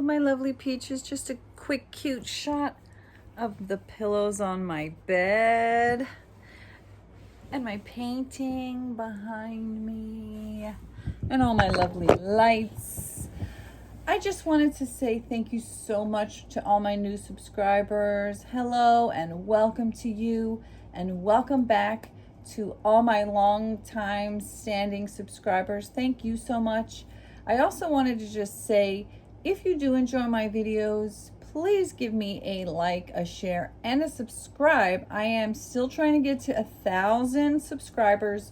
my lovely peaches. Just a quick cute shot of the pillows on my bed and my painting behind me and all my lovely lights. I just wanted to say thank you so much to all my new subscribers. Hello and welcome to you, and welcome back to all my long time standing subscribers. Thank you so much. I also wanted to just say, if you do enjoy my videos, please give me a like, a share, and a subscribe. I am still trying to get to 1,000 subscribers.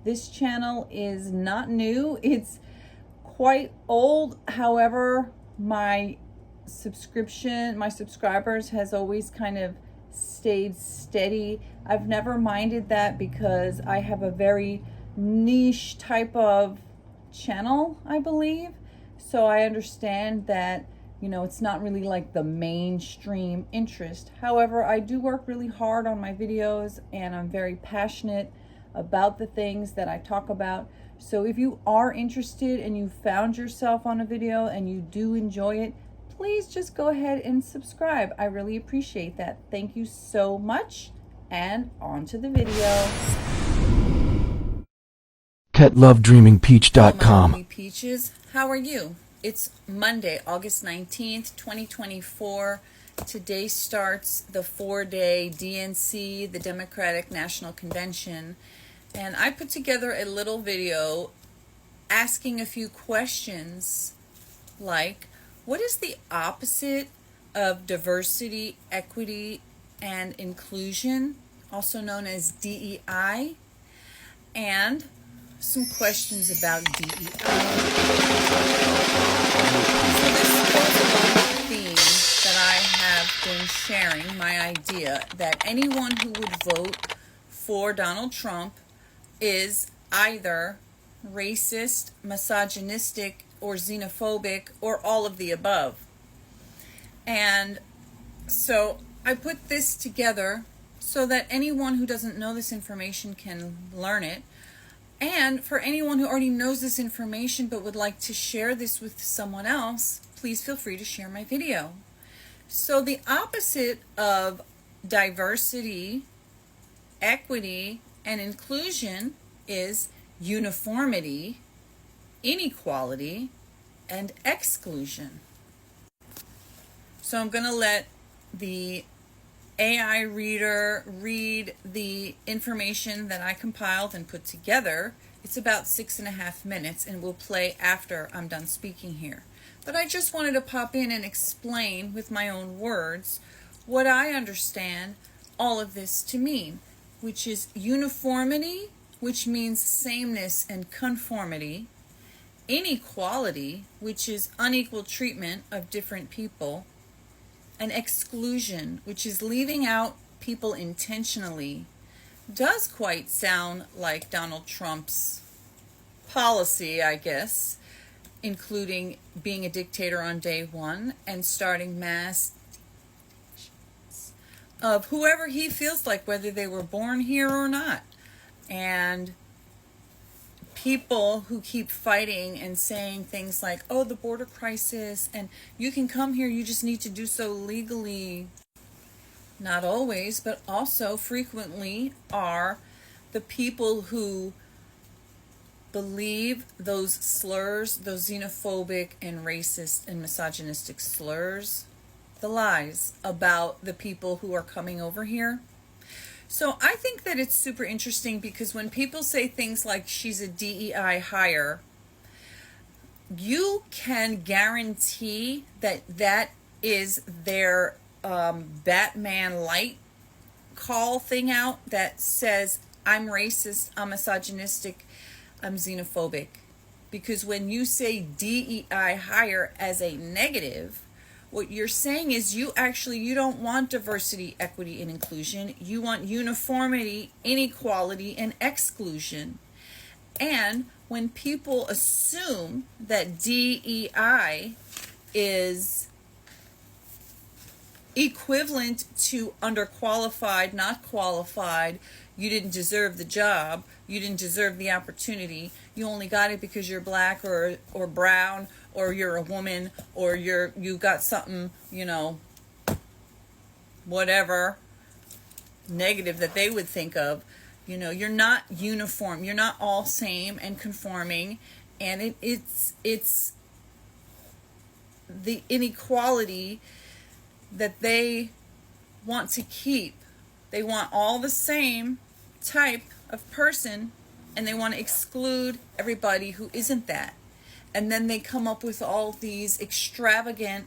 This channel is not new. It's quite old. However, my subscribers has always kind of stayed steady. I've never minded that because I have a very niche type of channel, I believe. So I understand that, it's not really like the mainstream interest. However, I do work really hard on my videos and I'm very passionate about the things that I talk about. So if you are interested and you found yourself on a video and you do enjoy it, please just go ahead and subscribe. I really appreciate that. Thank you so much, and on to the video. CatLoveDreamingPeach.com. Hello, Peaches. How are you? It's Monday, August 19th, 2024. Today starts the 4-day DNC, the Democratic National Convention. And I put together a little video asking a few questions like, what is the opposite of diversity, equity, and inclusion, also known as DEI? And some questions about DEI. So this goes along with the theme that I have been sharing, my idea that anyone who would vote for Donald Trump is either racist, misogynistic, or xenophobic, or all of the above. And so I put this together so that anyone who doesn't know this information can learn it. And for anyone who already knows this information but would like to share this with someone else, please feel free to share my video. So the opposite of diversity, equity, and inclusion is uniformity, inequality, and exclusion. So I'm going to let the AI reader read the information that I compiled and put together. It's about 6.5 minutes and will play after I'm done speaking here. But I just wanted to pop in and explain with my own words what I understand all of this to mean, which is uniformity, which means sameness and conformity, inequality, which is unequal treatment of different people, and exclusion, which is leaving out people intentionally. Does quite sound like Donald Trump's policy, I guess, including being a dictator on day one and starting mass of whoever he feels like, whether they were born here or not. And people who keep fighting and saying things like, oh, the border crisis, and you can come here, you just need to do so legally. Not always, but also frequently are the people who believe those slurs, those xenophobic and racist and misogynistic slurs, the lies about the people who are coming over here. So I think that it's super interesting because when people say things like she's a DEI hire, you can guarantee that that is their Batman light call thing out that says, I'm racist, I'm misogynistic, I'm xenophobic. Because when you say DEI hire as a negative, what you're saying is you don't want diversity, equity, and inclusion. You want uniformity, inequality, and exclusion. And when people assume that DEI is equivalent to underqualified, not qualified, you didn't deserve the job, you didn't deserve the opportunity, you only got it because you're black or brown or you're a woman, or you got something, whatever negative that they would think of. You're not uniform. You're not all same and conforming, and it's the inequality that they want to keep. They want all the same type of person, and they want to exclude everybody who isn't that. And then they come up with all these extravagant,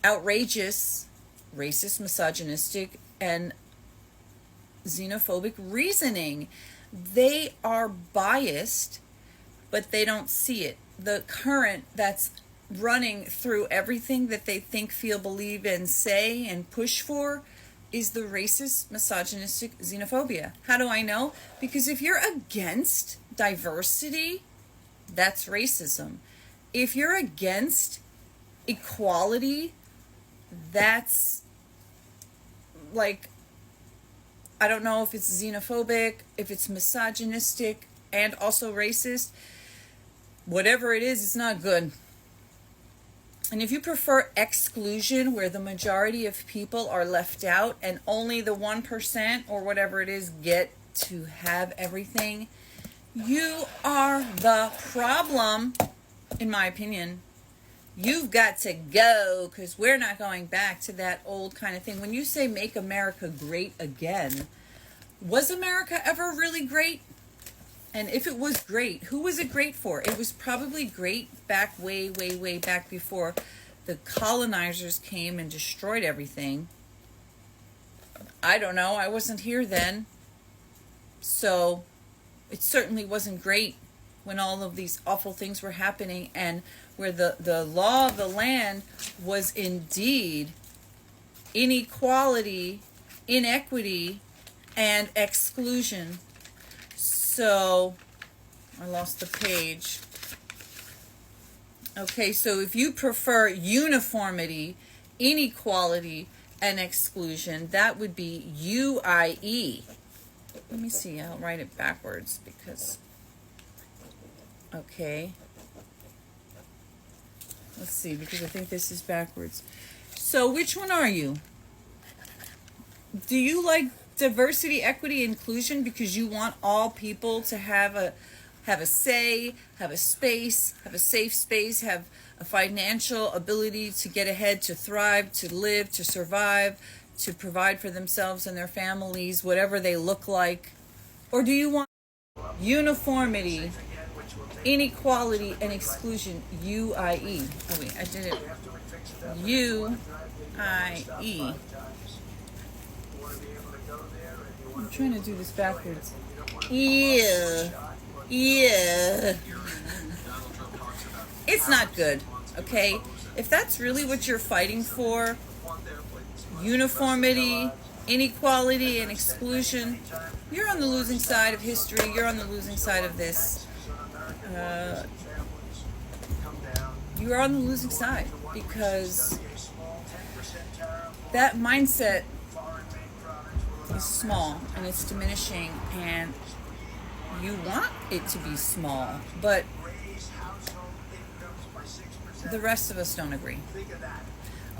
outrageous, racist, misogynistic, and xenophobic reasoning. They are biased, but they don't see it. The current that's running through everything that they think, feel, believe, and say and push for is the racist, misogynistic xenophobia. How do I know? Because if you're against diversity, that's racism. If you're against equality, that's like, I don't know if it's xenophobic, if it's misogynistic, and also racist. Whatever it is, it's not good. And if you prefer exclusion, where the majority of people are left out and only the 1% or whatever it is get to have everything, you are the problem, in my opinion. You've got to go, because we're not going back to that old kind of thing. When you say make America great again, was America ever really great? And if it was great, who was it great for? It was probably great back way, way, way back before the colonizers came and destroyed everything. I don't know. I wasn't here then. So it certainly wasn't great when all of these awful things were happening, and where the law of the land was indeed inequality, inequity, and exclusion. So, I lost the page. Okay, so if you prefer uniformity, inequality, and exclusion, that would be UIE. Let me see, I'll write it backwards because, okay. Let's see, because I think this is backwards. So which one are you? Do you like diversity, equity, inclusion because you want all people to have a say, have a space, have a safe space, have a financial ability to get ahead, to thrive, to live, to survive, to provide for themselves and their families, whatever they look like? Or do you want uniformity, inequality, and exclusion, UIE? Oh wait, I did it. UIE. I'm trying to do this backwards. Yeah. It's not good, okay? If that's really what you're fighting for, uniformity, inequality, and exclusion, you're on the losing side of history. You're on the losing side of this. You are on the losing side, because that mindset is small and it's diminishing, and you want it to be small, but the rest of us don't agree.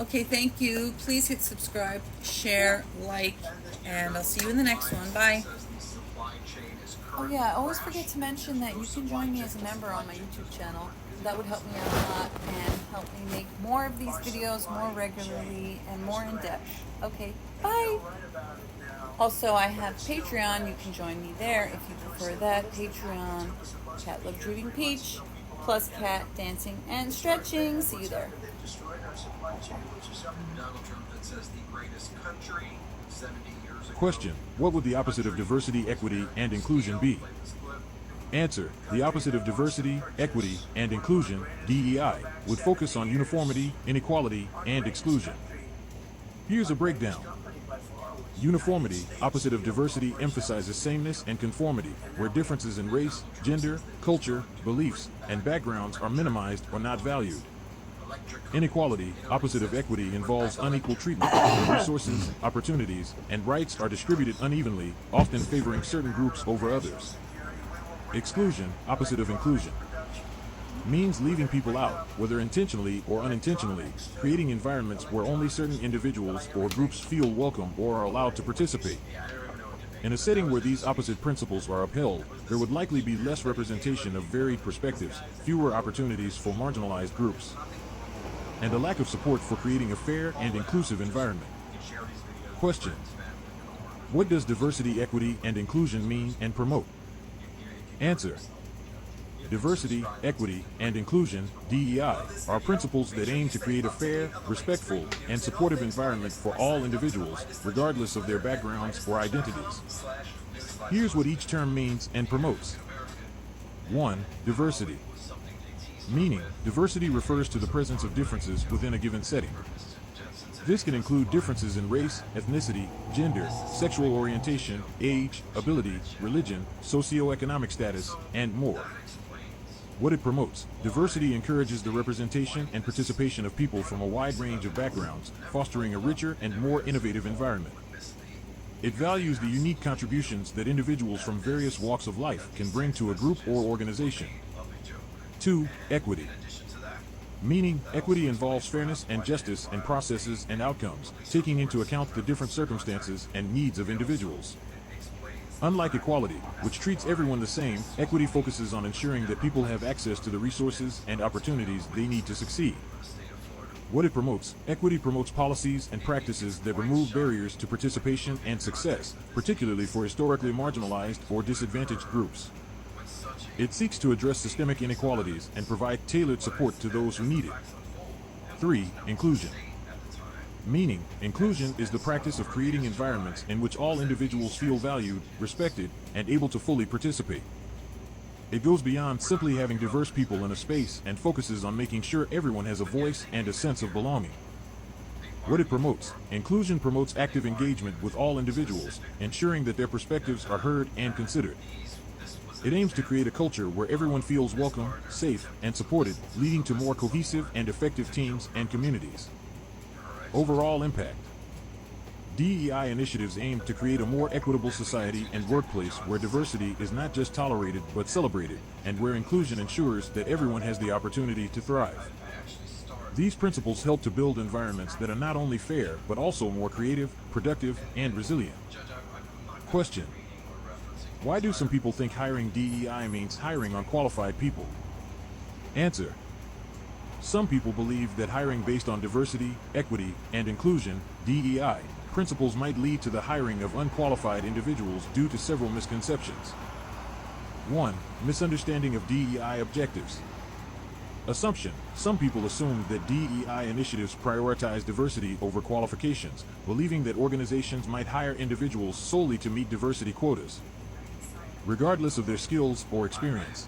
Okay, thank you. Please hit subscribe, share, like, and I'll see you in the next one. Bye. Oh yeah, I always forget to mention that you can join me as a member on my YouTube channel. That would help me out a lot and help me make more of these videos more regularly and more in depth. Okay, bye. Also, I have Patreon. You can join me there if you prefer that. Patreon, Cat Love Drooting Peach, plus cat dancing and stretching. See you there. Question: what would the opposite of diversity, equity, and inclusion be? Answer: the opposite of diversity, equity, and inclusion, DEI, would focus on uniformity, inequality, and exclusion. Here's a breakdown. Uniformity, opposite of diversity, emphasizes sameness and conformity, where differences in race, gender, culture, beliefs, and backgrounds are minimized or not valued. Inequality, opposite of equity, involves unequal treatment, where resources, opportunities, and rights are distributed unevenly, often favoring certain groups over others. Exclusion, opposite of inclusion. means leaving people out, whether intentionally or unintentionally, creating environments where only certain individuals or groups feel welcome or are allowed to participate. In a setting where these opposite principles are upheld, there would likely be less representation of varied perspectives, fewer opportunities for marginalized groups, and a lack of support for creating a fair and inclusive environment. Question: what does diversity, equity, and inclusion mean and promote? Answer: diversity, equity, and inclusion, DEI, are principles that aim to create a fair, respectful, and supportive environment for all individuals, regardless of their backgrounds or identities. Here's what each term means and promotes. 1. Diversity. Meaning, diversity refers to the presence of differences within a given setting. This can include differences in race, ethnicity, gender, sexual orientation, age, ability, religion, socioeconomic status, and more. What it promotes: diversity encourages the representation and participation of people from a wide range of backgrounds, fostering a richer and more innovative environment. It values the unique contributions that individuals from various walks of life can bring to a group or organization. 2. Equity. Meaning, equity involves fairness and justice in processes and outcomes, taking into account the different circumstances and needs of individuals. Unlike equality, which treats everyone the same, equity focuses on ensuring that people have access to the resources and opportunities they need to succeed. What it promotes: equity promotes policies and practices that remove barriers to participation and success, particularly for historically marginalized or disadvantaged groups. It seeks to address systemic inequalities and provide tailored support to those who need it. 3. Inclusion. Meaning, inclusion is the practice of creating environments in which all individuals feel valued, respected, and able to fully participate. It goes beyond simply having diverse people in a space and focuses on making sure everyone has a voice and a sense of belonging. What it promotes: inclusion promotes active engagement with all individuals, ensuring that their perspectives are heard and considered. It aims to create a culture where everyone feels welcome, safe, and supported, leading to more cohesive and effective teams and communities. Overall impact. DEI initiatives aim to create a more equitable society and workplace where diversity is not just tolerated but celebrated, and where inclusion ensures that everyone has the opportunity to thrive. These principles help to build environments that are not only fair but also more creative, productive, and resilient. Question: why do some people think hiring DEI means hiring unqualified people? Answer: some people believe that hiring based on diversity, equity, and inclusion, DEI, principles might lead to the hiring of unqualified individuals due to several misconceptions. 1. Misunderstanding of DEI objectives. Assumption: some people assume that DEI initiatives prioritize diversity over qualifications, believing that organizations might hire individuals solely to meet diversity quotas, regardless of their skills or experience.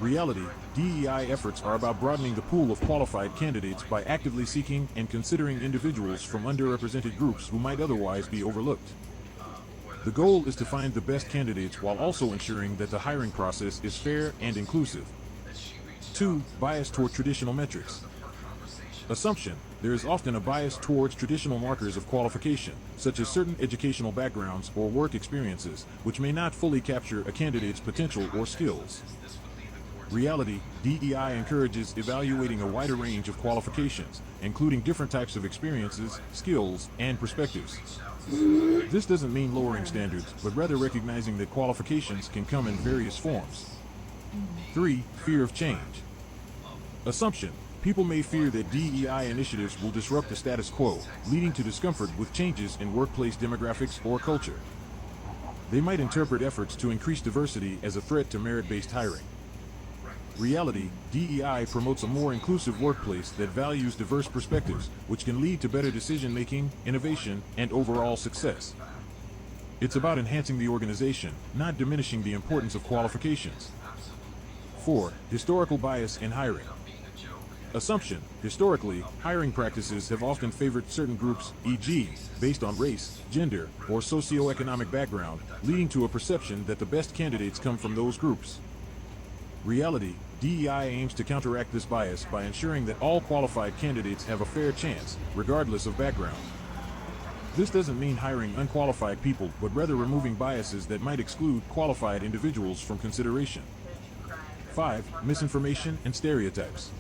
Reality: DEI efforts are about broadening the pool of qualified candidates by actively seeking and considering individuals from underrepresented groups who might otherwise be overlooked. The goal is to find the best candidates while also ensuring that the hiring process is fair and inclusive. 2. Bias toward traditional metrics. Assumption: there is often a bias towards traditional markers of qualification, such as certain educational backgrounds or work experiences, which may not fully capture a candidate's potential or skills. Reality: DEI encourages evaluating a wider range of qualifications, including different types of experiences, skills, and perspectives. This doesn't mean lowering standards, but rather recognizing that qualifications can come in various forms. 3. Fear of change. Assumption: people may fear that DEI initiatives will disrupt the status quo, leading to discomfort with changes in workplace demographics or culture. They might interpret efforts to increase diversity as a threat to merit-based hiring. Reality: DEI promotes a more inclusive workplace that values diverse perspectives, which can lead to better decision-making, innovation, and overall success. It's about enhancing the organization, not diminishing the importance of qualifications. 4. Historical bias in hiring. Assumption: historically, hiring practices have often favored certain groups, e.g., based on race, gender, or socioeconomic background, leading to a perception that the best candidates come from those groups. Reality: DEI aims to counteract this bias by ensuring that all qualified candidates have a fair chance, regardless of background. This doesn't mean hiring unqualified people, but rather removing biases that might exclude qualified individuals from consideration. 5. Misinformation and stereotypes.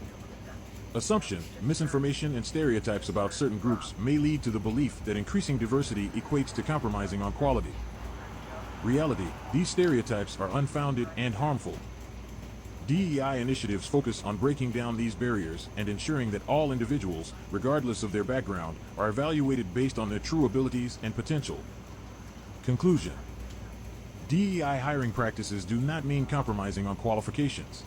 Assumption, misinformation, and stereotypes about certain groups may lead to the belief that increasing diversity equates to compromising on quality. Reality, these stereotypes are unfounded and harmful. DEI initiatives focus on breaking down these barriers and ensuring that all individuals, regardless of their background, are evaluated based on their true abilities and potential. Conclusion: DEI hiring practices do not mean compromising on qualifications.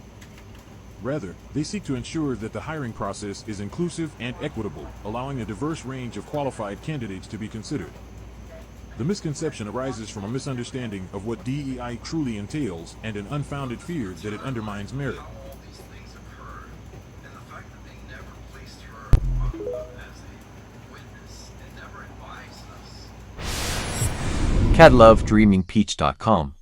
Rather, they seek to ensure that the hiring process is inclusive and equitable, allowing a diverse range of qualified candidates to be considered. The misconception arises from a misunderstanding of what DEI truly entails and an unfounded fear that it undermines merit. catlovedreamingpeach.com